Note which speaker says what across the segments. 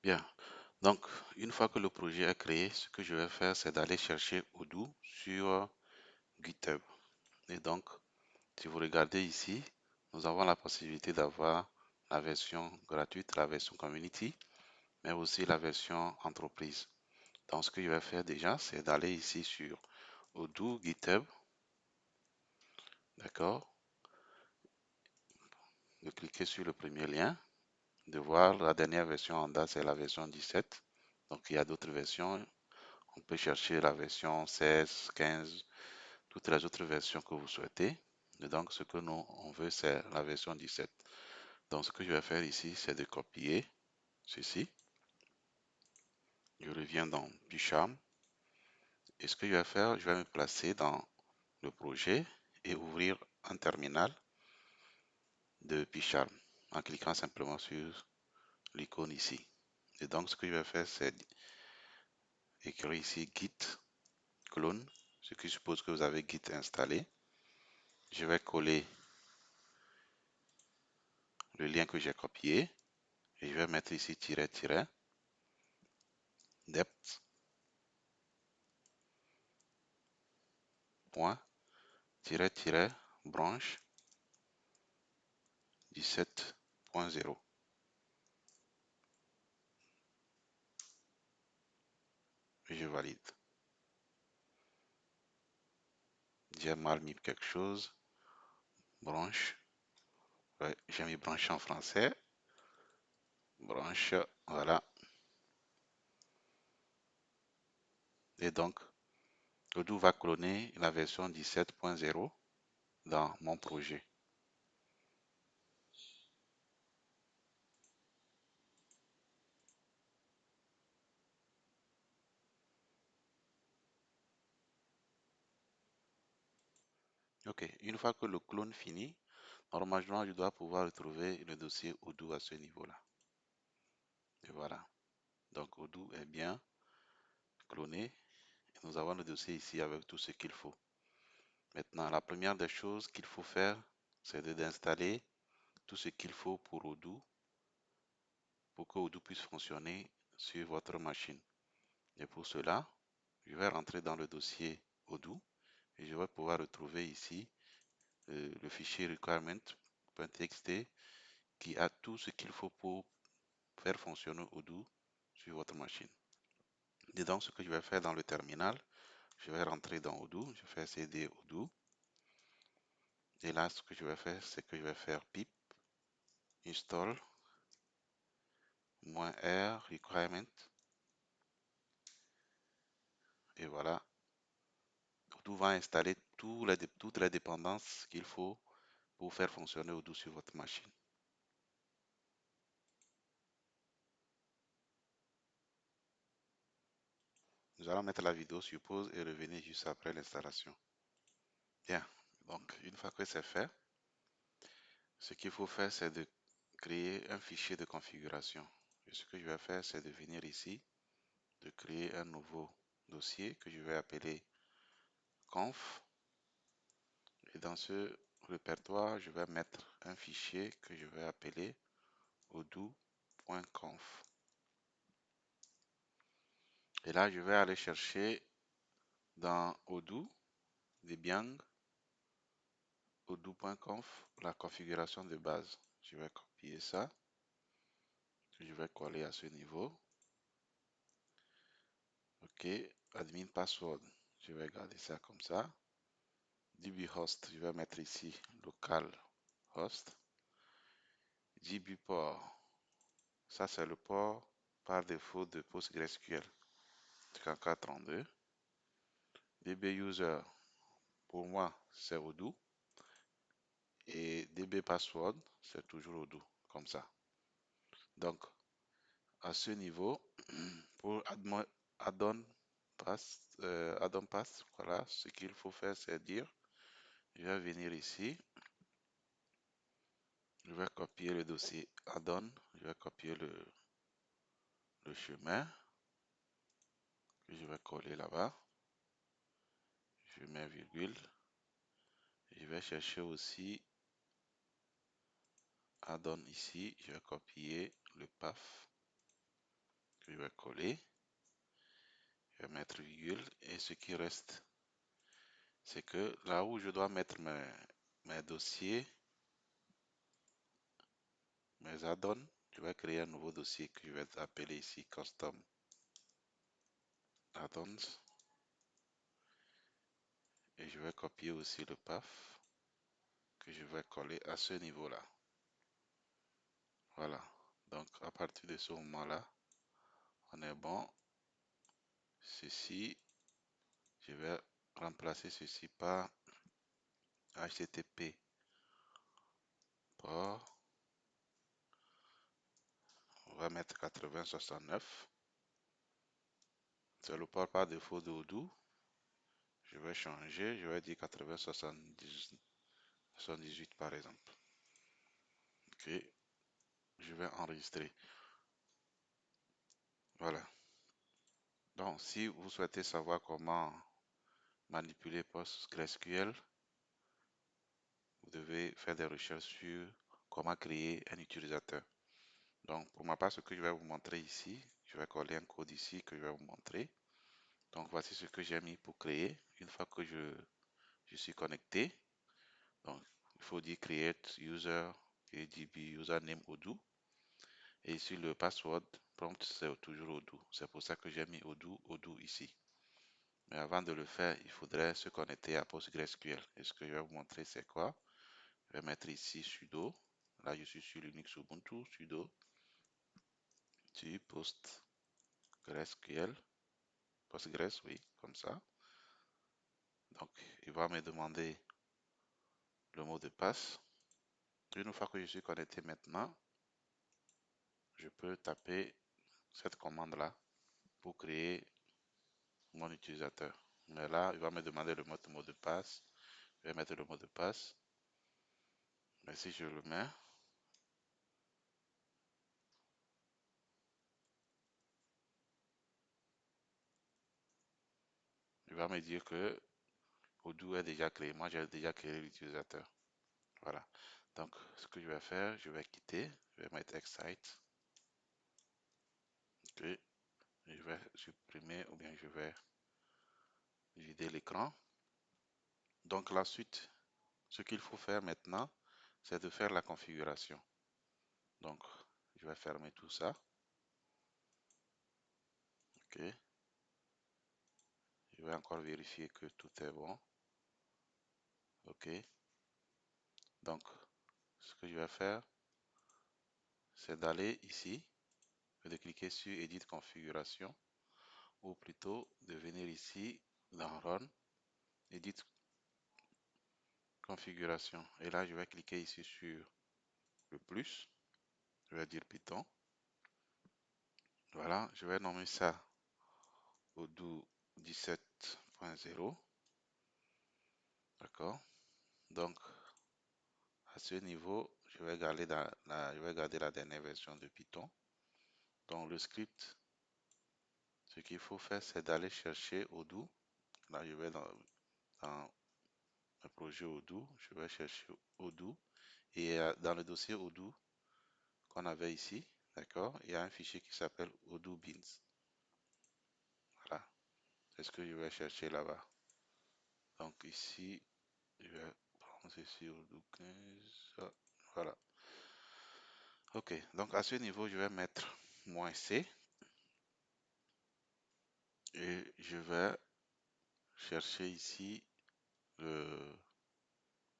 Speaker 1: Bien. Donc, une fois que le projet est créé, ce que je vais faire, c'est d'aller chercher Odoo sur GitHub. Et donc, si vous regardez ici, nous avons la possibilité d'avoir la version gratuite, la version community, mais aussi la version entreprise. Donc, ce que je vais faire déjà, c'est d'aller ici sur Odoo GitHub, d'accord, de cliquer sur le premier lien, de voir la dernière version en date, c'est la version 17. Donc, il y a d'autres versions. On peut chercher la version 16, 15, toutes les autres versions que vous souhaitez. Et donc, ce que nous, on veut, c'est la version 17. Donc, ce que je vais faire ici, c'est de copier ceci. Je reviens dans PyCharm. Et ce que je vais faire, je vais me placer dans le projet et ouvrir un terminal de PyCharm en cliquant simplement sur l'icône ici. Et donc, ce que je vais faire, c'est écrire ici git clone, ce qui suppose que vous avez git installé. Je vais coller le lien que j'ai copié et je vais mettre ici tiret tiret depth point tiret tiret branche 17.0 et je valide. J'ai mal mis quelque chose. Branche. Ouais, j'ai mis branche en français. Branche, voilà. Et donc, Odoo va cloner la version 17.0 dans mon projet. Ok, une fois que le clone finit, normalement, je dois pouvoir retrouver le dossier Odoo à ce niveau-là. Et voilà. Donc, Odoo est bien cloné. Et nous avons le dossier ici avec tout ce qu'il faut. Maintenant, la première des choses qu'il faut faire, c'est d'installer tout ce qu'il faut pour Odoo, pour que Odoo puisse fonctionner sur votre machine. Et pour cela, je vais rentrer dans le dossier Odoo et je vais pouvoir retrouver ici le fichier requirement.txt qui a tout ce qu'il faut pour faire fonctionner Odoo sur votre machine. Et donc, ce que je vais faire dans le terminal, je vais rentrer dans Odoo, je fais cd Odoo. Et là, ce que je vais faire, c'est que je vais faire pip install -r requirement. Et voilà, Odoo va installer toutes les dépendances qu'il faut pour faire fonctionner Odoo sur votre machine. Nous allons mettre la vidéo sur pause et revenir juste après l'installation. Bien, donc une fois que c'est fait, ce qu'il faut faire, c'est de créer un fichier de configuration. Et ce que je vais faire, c'est de venir ici, de créer un nouveau dossier que je vais appeler conf. Et dans ce répertoire, je vais mettre un fichier que je vais appeler odoo.conf. Et là, je vais aller chercher dans Odoo, Debian, odoo.conf, la configuration de base. Je vais copier ça. Je vais coller à ce niveau. OK. Admin password. Je vais garder ça comme ça. dbhost, je vais mettre ici localhost. dbport, ça c'est le port par défaut de PostgreSQL. 32. dbuser, pour moi, c'est Odoo. Et dbpassword, c'est toujours Odoo, comme ça. Donc, à ce niveau, pour add-on pass, voilà, ce qu'il faut faire, c'est dire, je vais venir ici, je vais copier le dossier add-on, je vais copier le chemin que je vais coller là-bas, je mets virgule, je vais chercher aussi add-on ici, je vais copier le path, Je vais coller, je vais mettre virgule et ce qui reste, c'est que là où je dois mettre mes dossiers, mes add-ons, je vais créer un nouveau dossier que je vais appeler ici custom add-ons et je vais copier aussi le path que je vais coller à ce niveau-là. Voilà. Donc à partir de ce moment-là, on est bon. Ceci, je vais remplacer ceci par HTTP port. On va mettre 8069. C'est le port par défaut de Odoo. Je vais changer, je vais dire 8078 par exemple. Ok, je vais enregistrer. Voilà. Donc, si vous souhaitez savoir comment manipuler PostgreSQL, vous devez faire des recherches sur comment créer un utilisateur. Donc, pour ma part, ce que je vais vous montrer ici, je vais coller un code ici que je vais vous montrer. Donc, voici ce que j'ai mis pour créer. Une fois que je suis connecté, donc, il faut dire create user et db username Odoo. Et ici, le password prompt, c'est toujours Odoo. C'est pour ça que j'ai mis Odoo ici. Mais avant de le faire, il faudrait se connecter à PostgreSQL. Et ce que je vais vous montrer, c'est quoi? Je vais mettre ici sudo. Là, je suis sur Linux Ubuntu, sudo du PostgreSQL. Postgres, oui, comme ça. Donc, il va me demander le mot de passe. Une fois que je suis connecté maintenant, je peux taper cette commande-là pour créer mon utilisateur. Mais là, il va me demander le mot de passe. Je vais mettre le mot de passe. Mais si je le mets, il va me dire que Odoo est déjà créé. Moi, j'ai déjà créé l'utilisateur. Voilà. Donc, ce que je vais faire, je vais quitter. Je vais mettre Excite. Ok. Je vais supprimer ou bien je vais vider l'écran. Donc, la suite, ce qu'il faut faire maintenant, c'est de faire la configuration. Donc, je vais fermer tout ça. Ok. Je vais encore vérifier que tout est bon. Ok. Donc, ce que je vais faire, c'est d'aller ici et de cliquer sur Edit configuration ou plutôt de venir ici dans Run, Edit configuration. Et là, je vais cliquer ici sur le plus. Je vais dire Python. Voilà, je vais nommer ça Odoo 17.0. D'accord. Donc, à ce niveau, je vais garder la dernière version de Python. Donc, le script, ce qu'il faut faire, c'est d'aller chercher Odoo. Là, je vais dans le projet Odoo, je vais chercher Odoo. Et dans le dossier Odoo qu'on avait ici, d'accord, il y a un fichier qui s'appelle Odoo Beans. Voilà, c'est ce que je vais chercher là-bas. Donc ici, je vais prendre ceci Odoo 15. Voilà. Ok, donc à ce niveau, je vais mettre "-c" et je vais chercher ici le,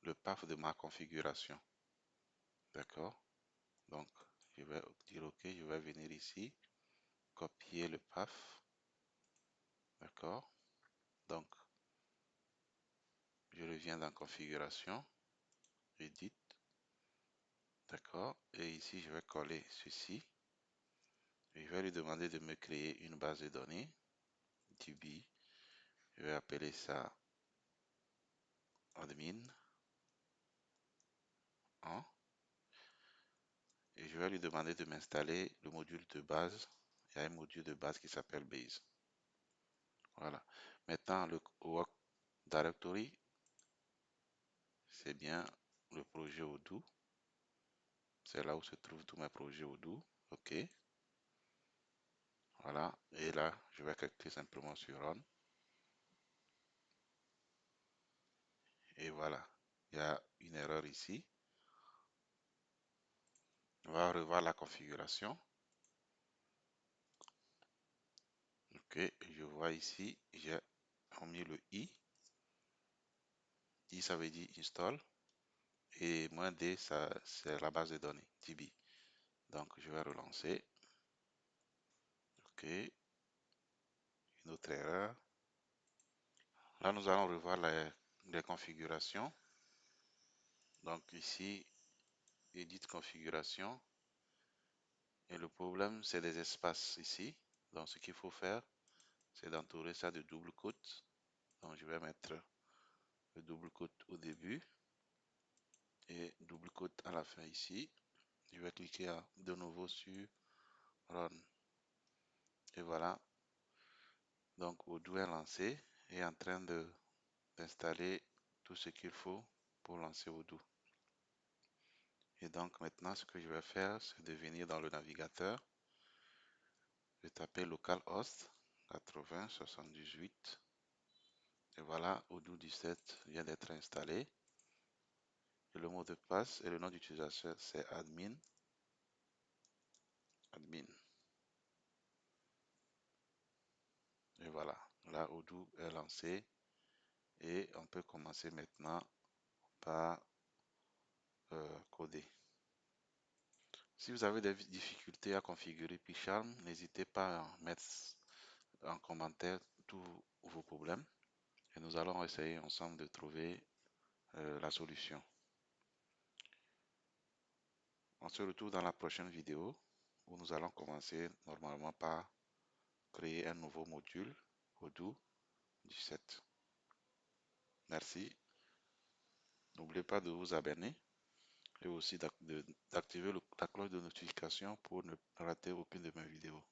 Speaker 1: le path de ma configuration. D'accord? Donc, je vais dire OK, je vais venir ici, copier le path. D'accord? Donc, je reviens dans configuration, edit. D'accord? Et ici, je vais coller ceci. Je vais lui demander de me créer une base de données, DB. Je vais appeler ça admin 1. Et je vais lui demander de m'installer le module de base. Il y a un module de base qui s'appelle Base. Voilà. Maintenant, le Work Directory, c'est bien le projet Odoo. C'est là où se trouvent tous mes projets Odoo. OK. Voilà. Et là, je vais cliquer simplement sur Run. Et voilà. Il y a une erreur ici. On va revoir la configuration. Ok, je vois ici, j'ai mis le I. I, ça veut dire install. Et moins D, ça, c'est la base de données, DB. Donc, je vais relancer. Ok, une autre erreur. Là, nous allons revoir les configurations. Donc, ici, Edit configuration. Et le problème, c'est des espaces ici. Donc, ce qu'il faut faire, c'est d'entourer ça de double quote. Donc, je vais mettre le double quote au début et double quote à la fin ici. Je vais cliquer de nouveau sur Run. Et voilà. Donc, Odoo est lancé et est en train d'installer tout ce qu'il faut pour lancer Odoo. Et donc, maintenant, ce que je vais faire, c'est de venir dans le navigateur, de taper localhost 80 78. Et voilà, Odoo 17 vient d'être installé. Et le mot de passe et le nom d'utilisateur, c'est admin. Admin. Et voilà, là, Odoo est lancé. Et on peut commencer maintenant par coder. Si vous avez des difficultés à configurer PyCharm, n'hésitez pas à mettre en commentaire tous vos problèmes et nous allons essayer ensemble de trouver la solution. On se retrouve dans la prochaine vidéo où nous allons commencer normalement par créer un nouveau module Odoo 17. Merci. N'oubliez pas de vous abonner et aussi d'activer la cloche de notification pour ne rater aucune de mes vidéos.